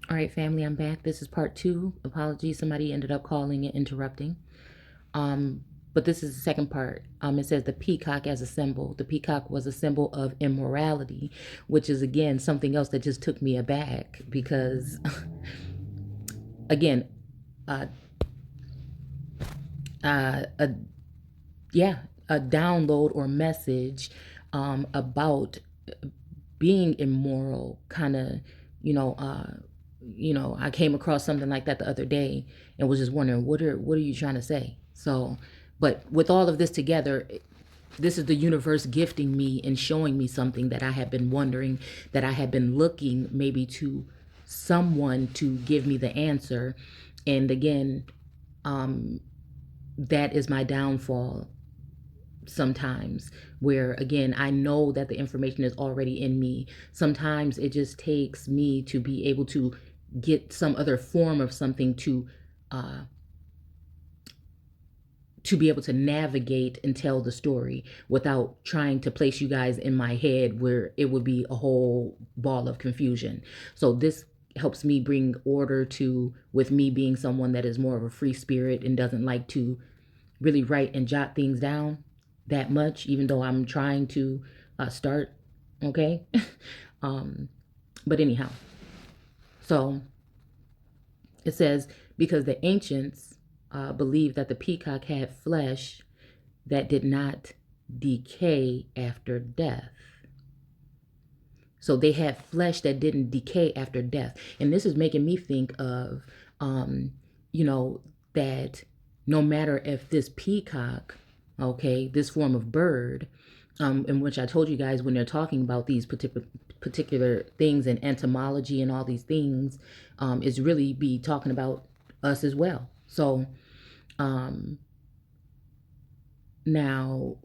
All right, family, I'm back. This is part two. Apologies, somebody ended up calling and interrupting. Um, but this is the second part. It says the peacock as a symbol. The peacock was a symbol of immorality, which is again something else that just took me aback because, again, uh, a yeah, a download or message about being immoral kind of, you know, I came across something like that the other day and was just wondering what are you trying to say? So, but with all of this together, this is the universe gifting me and showing me something that I have been wondering, that I have been looking maybe to someone to give me the answer. And again, that is my downfall sometimes, where again I know that the information is already in me. Sometimes it just takes me to be able to get some other form of something uh to be able to navigate and tell the story without trying to place you guys in my head where it would be a whole ball of confusion. So this helps me bring order to, with me being someone that is more of a free spirit and doesn't like to really write and jot things down that much, even though I'm trying to start. Okay. um, but anyhow, so it says, because the ancients believed that the peacock had flesh that did not decay after death. So they had flesh that didn't decay after death. And this is making me think of, um, that no matter if this peacock, okay, this form of bird, in which I told you guys when they're talking about these particular things and entomology and all these things, is really be talking about us as well. So um, now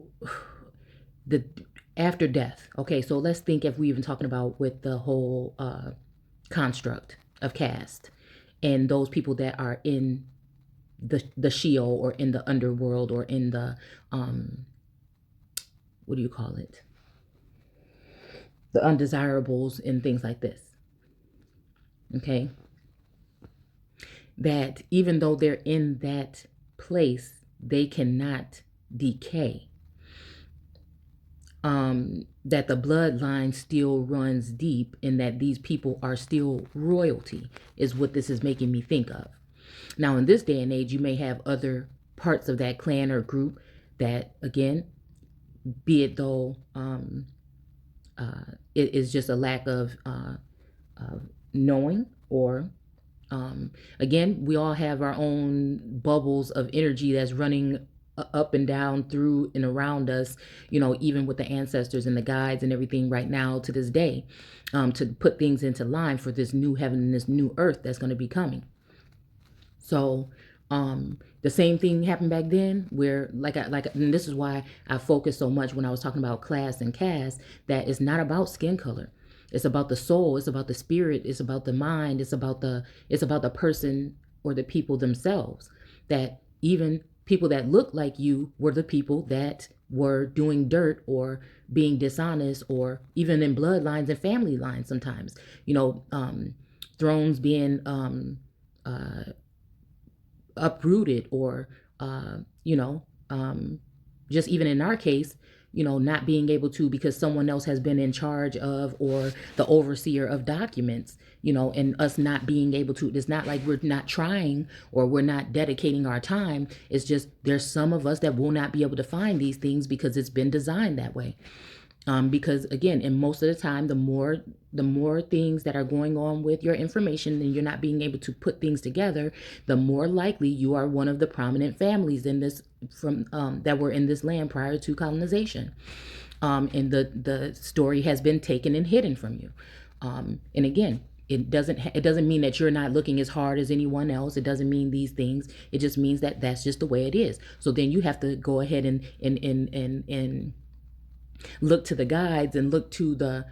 the after death. Okay, so let's think if we even talking about with the whole construct of caste and those people that are in the Sheol or in the underworld or in the what do you call it? The undesirables and things like this. Okay, that even though they're in that place, they cannot decay. That the bloodline still runs deep and that these people are still royalty is what this is making me think of. Now, in this day and age, you may have other parts of that clan or group that, again, be it though it is just a lack of knowing or again, we all have our own bubbles of energy that's running up and down through and around us, even with the ancestors and the guides and everything right now to this day, to put things into line for this new heaven and this new earth that's going to be coming. So the same thing happened back then where and this is why I focused so much when I was talking about class and caste, that it's not about skin color. It's about the soul, it's about the spirit, it's about the mind, it's about the person or the people themselves. That even people that look like you were the people that were doing dirt or being dishonest, or even in bloodlines and family lines sometimes, thrones being uprooted, or uh, you know just even in our case, not being able to, because someone else has been in charge of, or the overseer of documents, and us not being able to. It's not like we're not trying or we're not dedicating our time. It's just there's some of us that will not be able to find these things because it's been designed that way. Because again, and most of the time, the more things that are going on with your information and you're not being able to put things together, the more likely you are one of the prominent families in this, from that were in this land prior to colonization. And the story has been taken and hidden from you. And again, it doesn't mean that you're not looking as hard as anyone else. It doesn't mean these things. It just means that that's just the way it is. So then you have to go ahead and look to the guides and look to the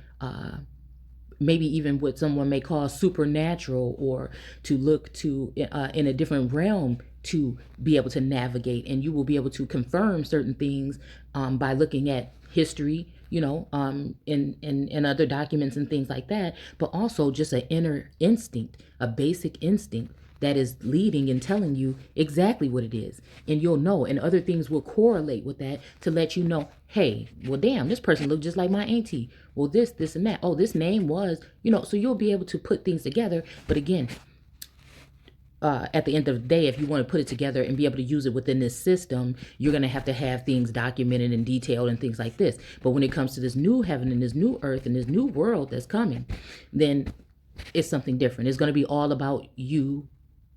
maybe even what someone may call supernatural, or to look to in a different realm to be able to navigate. And you will be able to confirm certain things by looking at history, in other documents and things like that, but also just an inner instinct, a basic instinct that is leading and telling you exactly what it is. And you'll know, and other things will correlate with that to let you know, hey, well, damn, this person looked just like my auntie. Well, this, and that. Oh, this name was, so you'll be able to put things together. But again, at the end of the day, if you want to put it together and be able to use it within this system, you're going to have things documented and detailed and things like this. But when it comes to this new heaven and this new earth and this new world that's coming, then it's something different. It's going to be all about you,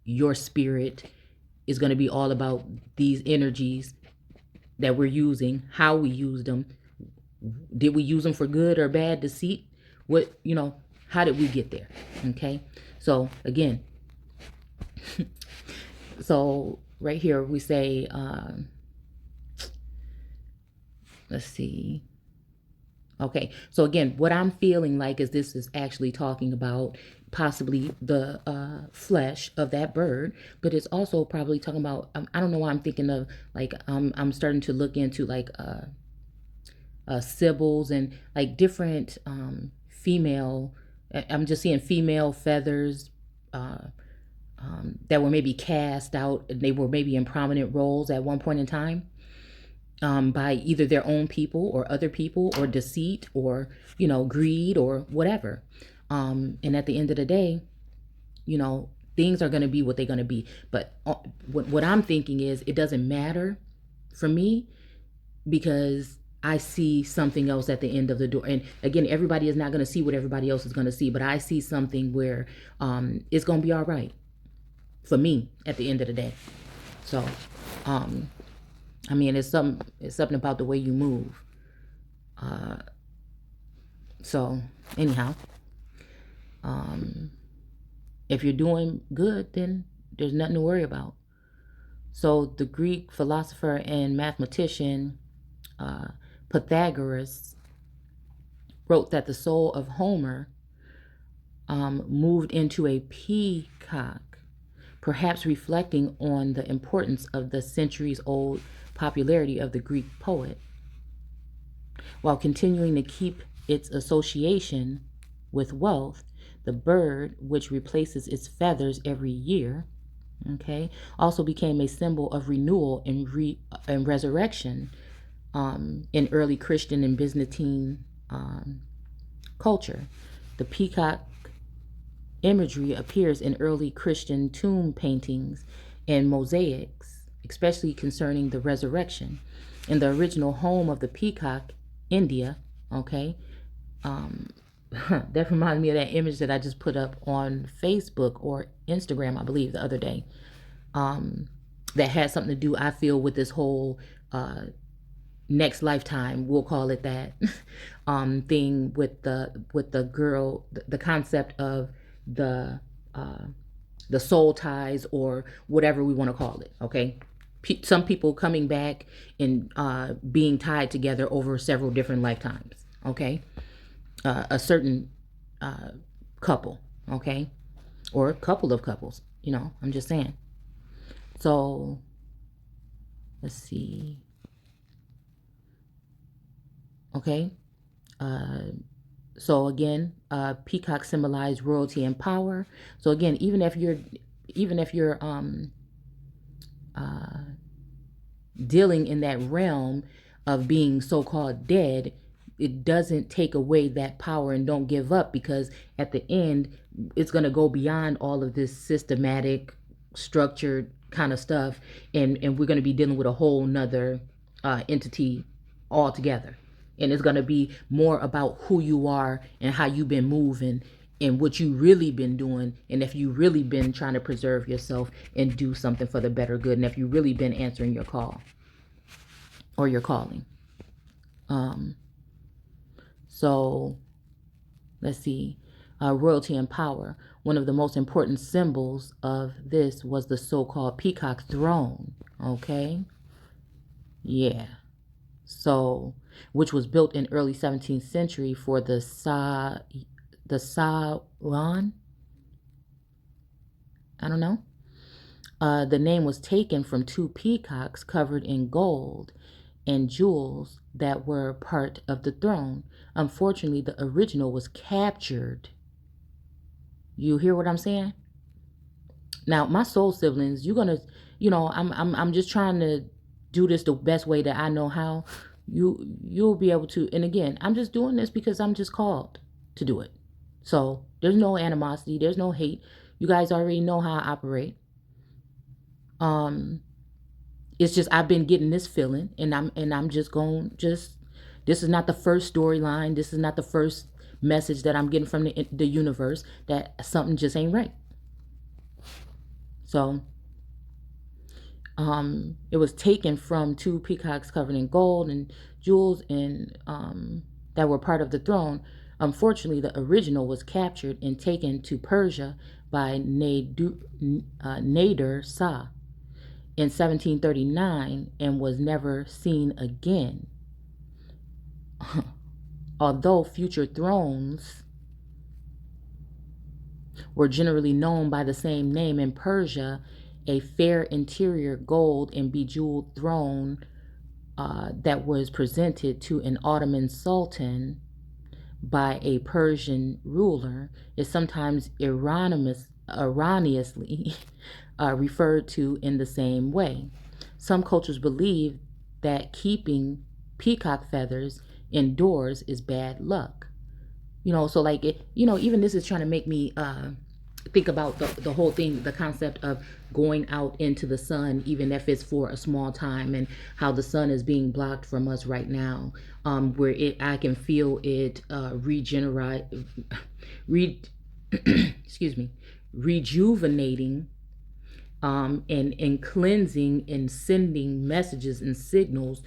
your spirit. Is going to be all about these energies that we're using, how we use them. Did we use them for good or bad, deceit? How did we get there? Okay. So again, so right here we say, let's see. Okay, so again, what I'm feeling like is this is actually talking about possibly the flesh of that bird, but it's also probably talking about, I don't know why I'm thinking of, like, I'm starting to look into like sibyls and like different female, I'm just seeing female feathers that were maybe cast out. They were maybe in prominent roles at one point in time. By either their own people or other people, or deceit, or greed, or whatever. And at the end of the day, things are going to be what they're going to be. But what I'm thinking is, it doesn't matter for me, because I see something else at the end of the door. And again, everybody is not going to see what everybody else is going to see, but I see something where it's going to be all right for me at the end of the day. So I mean, it's something about the way you move. So anyhow, if you're doing good, then there's nothing to worry about. So the Greek philosopher and mathematician Pythagoras wrote that the soul of Homer moved into a peacock, perhaps reflecting on the importance of the centuries-old popularity of the Greek poet, while continuing to keep its association with wealth. The bird, which replaces its feathers every year, also became a symbol of renewal and resurrection in early Christian and Byzantine culture. The peacock imagery appears in early Christian tomb paintings and mosaics, especially concerning the resurrection. In the original home of the peacock, India, that reminds me of that image that I just put up on Facebook or Instagram, I believe, the other day, that had something to do, I feel, with this whole next lifetime, we'll call it that, thing with the girl, the concept of the soul ties, or whatever we want to call it. Okay, some people coming back and being tied together over several different lifetimes. Okay, a certain couple. Okay, or a couple of couples. I'm just saying. So let's see. Okay. So again, peacock symbolized royalty and power. So again, even if you're dealing in that realm of being so-called dead, it doesn't take away that power, and don't give up, because at the end, it's going to go beyond all of this systematic, structured kind of stuff, and we're going to be dealing with a whole nother entity altogether. And it's going to be more about who you are and how you've been moving and what you really been doing, and if you really been trying to preserve yourself and do something for the better good, and if you really been answering your call or your calling. So let's see. Royalty and power. One of the most important symbols of this was the so-called peacock throne. Okay. Yeah. So, which was built in early 17th century for the Saran. I don't know. The name was taken from two peacocks covered in gold and jewels that were part of the throne. Unfortunately, the original was captured. You hear what I'm saying? Now, my soul siblings, you're gonna, I'm just trying to do this the best way that I know how. You'll be able to. And again, I'm just doing this because I'm just called to do it. So there's no animosity, there's no hate. You guys already know how I operate. It's just I've been getting this feeling, and I'm just going just. This is not the first storyline. This is not the first message that I'm getting from the universe that something just ain't right. So it was taken from two peacocks covered in gold and jewels and that were part of the throne. Unfortunately, the original was captured and taken to Persia by Nader Shah in 1739 and was never seen again. Although future thrones were generally known by the same name in Persia, a fair interior gold and bejeweled throne that was presented to an Ottoman sultan by a Persian ruler is sometimes erroneously referred to in the same way. Some cultures believe that keeping peacock feathers indoors is bad luck. So like even this is trying to make me think about the whole thing, the concept of going out into the sun, even if it's for a small time, and how the sun is being blocked from us right now, where I can feel it excuse me, rejuvenating, and cleansing and sending messages and signals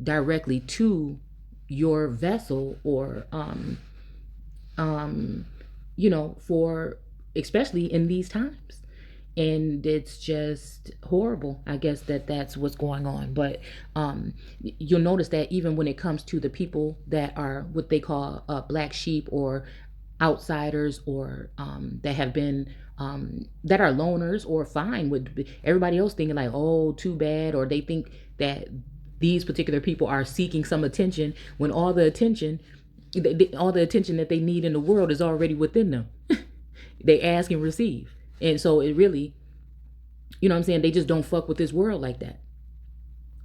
directly to your vessel, or for especially in these times. And it's just horrible, I guess, that's what's going on. But you'll notice that even when it comes to the people that are what they call black sheep, or outsiders, or that have been that are loners, or fine with everybody else thinking like, oh, too bad, or they think that these particular people are seeking some attention, when all the attention that they need in the world is already within them. They ask and receive. And so it really, what I'm saying, they just don't fuck with this world like that.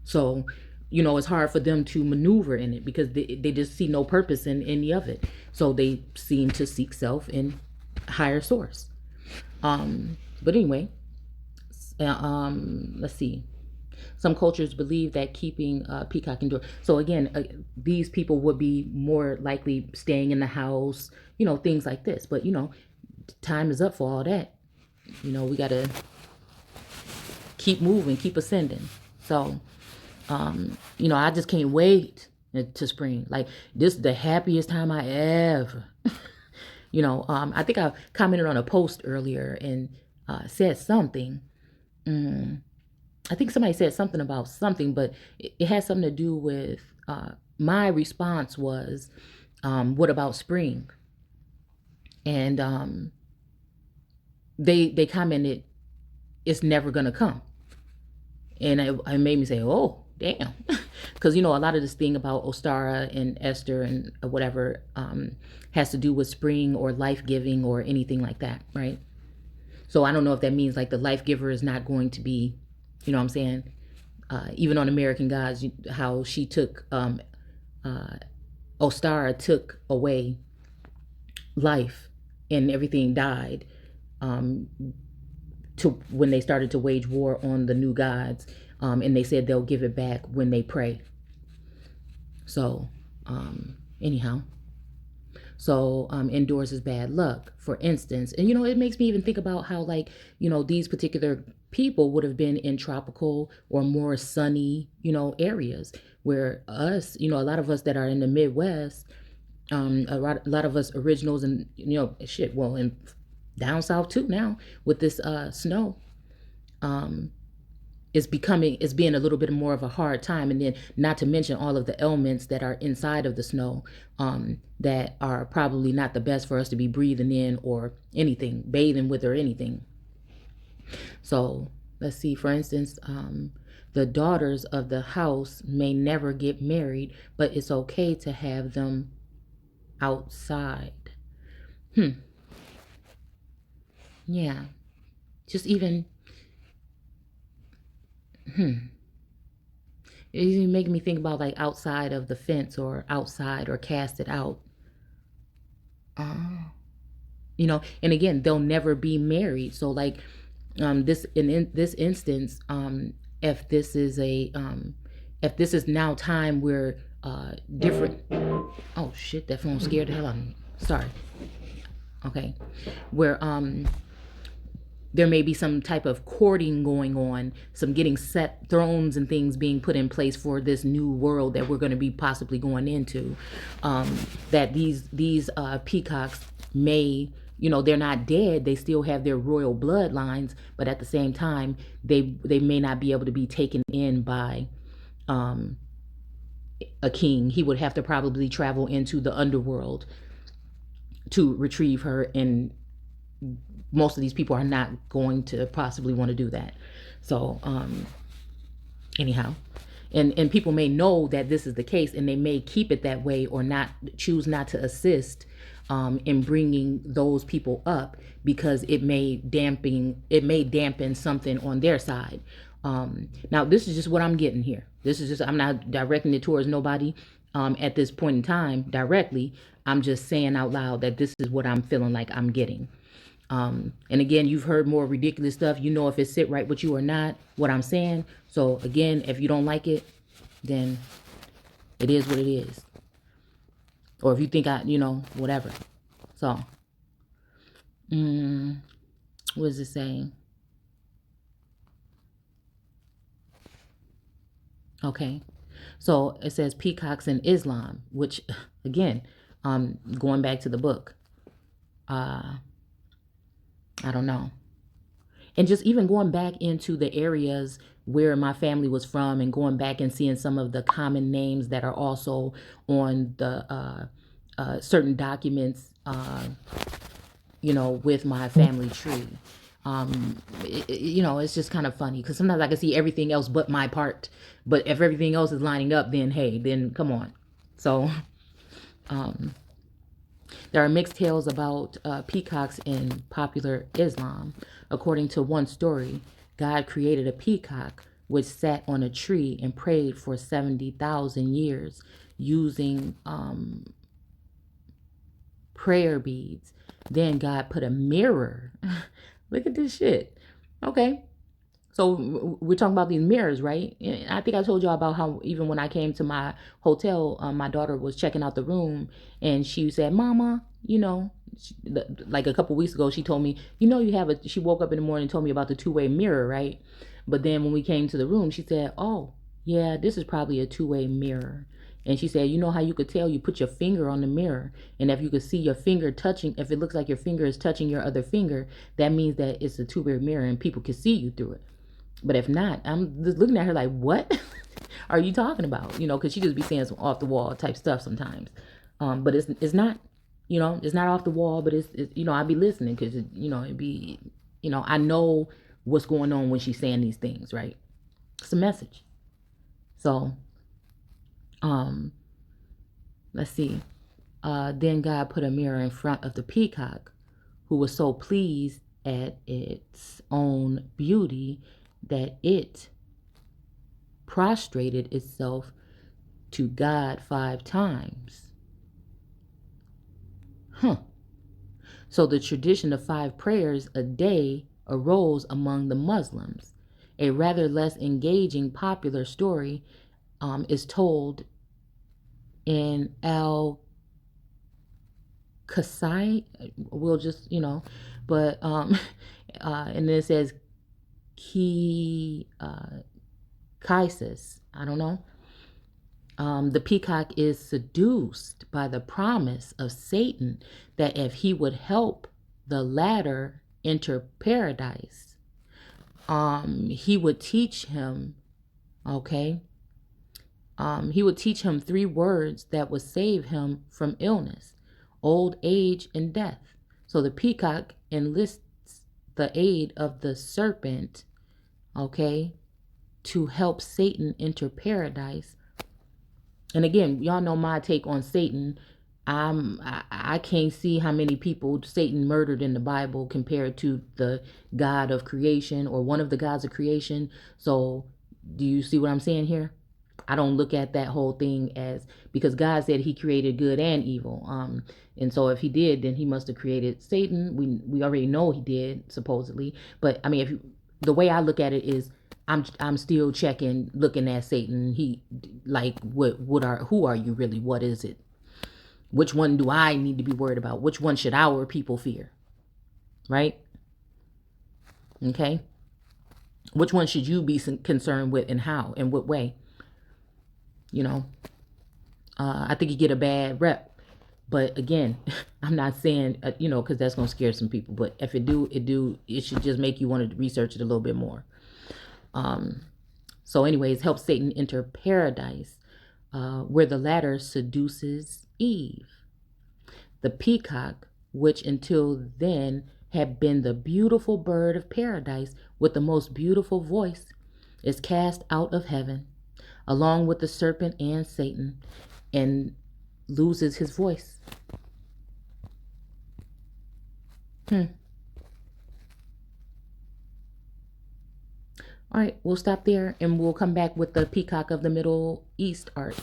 So, it's hard for them to maneuver in it, because they just see no purpose in any of it. So they seem to seek self in higher source. But anyway, let's see. Some cultures believe that keeping peacock indoor. So again, these people would be more likely staying in the house, things like this. But time is up for all that. We gotta keep moving, keep ascending. So, I just can't wait to spring. Like, this is the happiest time I ever. I think I commented on a post earlier and said something. I think somebody said something about something, but it has something to do with my response was, what about spring? And they commented, it's never gonna come. And it made me say, oh, damn. Because, a lot of this thing about Ostara and Esther and whatever has to do with spring or life-giving or anything like that, right? So I don't know if that means like the life giver is not going to be, what I'm saying? Even on American Gods, how she took, Ostara took away life and everything died, to when they started to wage war on the new gods, and they said they'll give it back when they pray. So anyhow, so indoors is bad luck, for instance. And it makes me even think about how, like, these particular people would have been in tropical or more sunny areas, where us, a lot of us that are in the Midwest, a lot of us originals, and and down south too now with this snow, it's being a little bit more of a hard time. And then not to mention all of the elements that are inside of the snow, that are probably not the best for us to be breathing in or anything, bathing with or anything. So let's see, for instance, The daughters of the house may never get married, but it's okay to have them outside. Yeah. Just even, it even making me think about like outside of the fence or outside or cast it out. And again, they'll never be married. So like, this in this instance, if this is a if this is now time where different, oh shit, that phone scared the hell out of me. Sorry. Okay. Where there may be some type of courting going on, some getting set thrones and things being put in place for this new world that we're going to be possibly going into. That these peacocks may, they're not dead. They still have their royal bloodlines, but at the same time, they may not be able to be taken in by a king. He would have to probably travel into the underworld to retrieve her, and most of these people are not going to possibly want to do that. So anyhow, and people may know that this is the case, and they may keep it that way or not, choose not to assist in bringing those people up, because it may dampen something on their side. Now this is just what I'm getting here. I'm not directing it towards nobody at this point in time directly. I'm just saying out loud that this is what I'm feeling like I'm getting. And again, you've heard more ridiculous stuff. You know if it sit right with you or not, what I'm saying. So again, if you don't like it, then it is what it is. Or if you think whatever. So, what is it saying? Okay. So it says peacocks in Islam, which again, going back to the book, I don't know. And just even going back into the areas where my family was from, and going back and seeing some of the common names that are also on the certain documents, with my family tree. It's just kind of funny, because sometimes I can see everything else but my part. But if everything else is lining up, then hey, then come on. So there are mixed tales about peacocks in popular Islam. According to one story, God created a peacock which sat on a tree and prayed for 70,000 years using prayer beads. Then God put a mirror. Look at this shit. Okay. So we're talking about these mirrors, right? I think I told y'all about how even when I came to my hotel, my daughter was checking out the room, and she said, "Mama, like a couple weeks ago, she told me, she woke up in the morning and told me about the two-way mirror, right? But then when we came to the room, she said, oh, yeah, this is probably a two-way mirror." And she said, you know how you could tell? You put your finger on the mirror, and if you could see your finger touching, if it looks like your finger is touching your other finger, that means that it's a two-way mirror and people can see you through it. But if not, I'm just looking at her like, what are you talking about? Because she just be saying some off the wall type stuff sometimes. But it's not, it's not off the wall, but it's I be listening, because, it'd be, I know what's going on when she's saying these things, right? It's a message. So, let's see. Then God put a mirror in front of the peacock, who was so pleased at its own beauty that it prostrated itself to God 5 times. So the tradition of 5 prayers a day arose among the Muslims. A rather less engaging popular story is told in Al-Qasai. We'll just, but and then it says Kaisis. I don't know. The peacock is seduced by the promise of Satan that if he would help the latter enter paradise, he would teach him, okay? He would teach him 3 words that would save him from illness, old age, and death. So the peacock enlists the aid of the serpent, okay, to help Satan enter paradise. And again, y'all know my take on Satan. I can't see how many people Satan murdered in the Bible compared to the God of creation or one of the gods of creation. So do you see what I'm saying here? I don't look at that whole thing as, because God said he created good and evil. And so if he did, then he must have created Satan. We already know he did, supposedly. But I mean, if the way I look at it is, I'm still looking at Satan. He, like, who are you really? What is it? Which one do I need to be worried about? Which one should our people fear? Right? Okay. Which one should you be concerned with, and how, in what way? You know, I think you get a bad rep. But again, I'm not saying, because that's going to scare some people. But if it should just make you want to research it a little bit more. So anyways, help Satan enter paradise, where the latter seduces Eve. The peacock, which until then had been the beautiful bird of paradise with the most beautiful voice, is cast out of heaven, along with the serpent and Satan, and loses his voice. All right, we'll stop there and we'll come back with the peacock of the Middle East art.